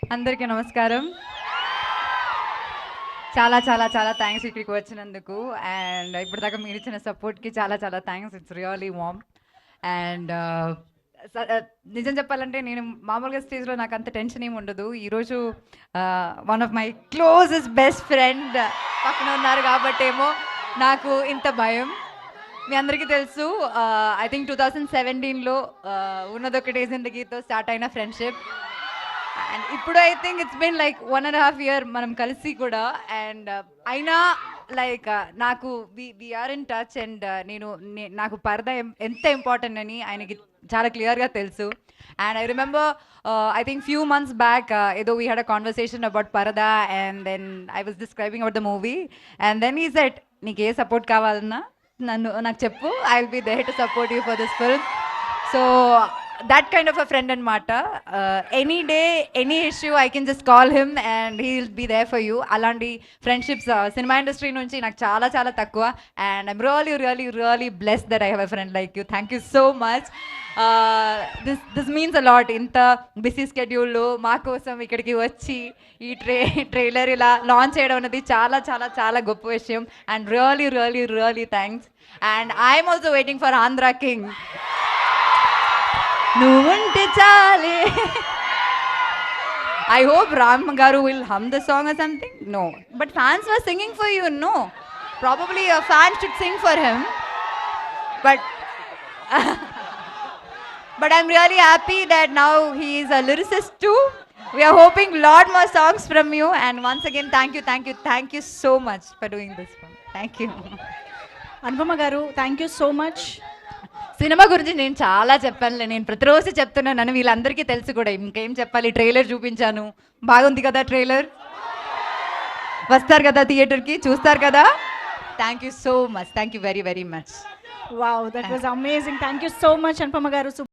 అందరికీ నమస్కారం. చాలా చాలా చాలా థ్యాంక్స్ ఇక్కడికి వచ్చినందుకు. అండ్ ఇప్పటిదాకా మీరు ఇచ్చిన సపోర్ట్‌కి చాలా చాలా thanks. It's really warm. And నిజం చెప్పాలంటే నేను మామూలుగా స్టేజ్‌లో నాకు అంత టెన్షన్ ఏమి ఉండదు. ఈరోజు one of my closest best friend పక్కన ఉన్నారు కాబట్టేమో నాకు ఇంత భయం. మీ అందరికీ తెలుసు ఐ థింక్ 2017లో ఉన్నదొకటే జిందగీతో స్టార్ట్ అయిన ఫ్రెండ్షిప్. అండ్ ఇప్పుడు I think it's been like 1.5 year మనం కలిసి కూడా. అండ్ అయినా లైక్ నాకు we are in touch. And నాకు పరద ఎంత ఇంపార్టెంట్ అని ఆయనకి చాలా క్లియర్గా తెలుసు. And I remember I think few months back ఏదో we had a conversation about Paradha. And then I was describing about the movie. And then he said నీకు ఏ సపోర్ట్ కావాలన్నా నాకు చెప్పు, I will be there to support you for this film. So that kind of a friend anamata. Any day any issue I can just call him and he'll be there for you. Alanti friendships cinema industry nunchi నాకు చాలా చాలా తక్కువ. And I'm really blessed that I have a friend like you. Thank you so much. This means a lot. ఇంత busy స్కెడ్యూల్లో మా కోసం ఇక్కడికి వచ్చి ఈ ట్రైలర్ ఇలా లాంచ్ చేయడం అనేది చాలా చాలా చాలా గొప్ప విషయం. And really thanks. And I'm also waiting for Andhra king. నువ్వుంటే చాలే. I hope Ram Garu will hum the song or something. No, but fans were singing for you. No, probably a fan should sing for him. But but I'm really happy that now he is a lyricist too. We are hoping lot more songs from you. And once again, thank you so much for doing this one. Thank you. Anupama Garu, thank you so much. Cinema గురించి నేను చాలా చెప్పానులే. నేను ప్రతిరోజు చెప్తున్నాను, వీళ్ళందరికీ తెలుసు కూడా. ఇంకేం చెప్పాలి, ట్రైలర్ చూపించాను, బాగుంది కదా ట్రైలర్. వస్తారు కదా థియేటర్కి, చూస్తారు కదా. Thank you so much. Thank you very much. Wow, that was amazing. Thank you so much, Anupama Garu.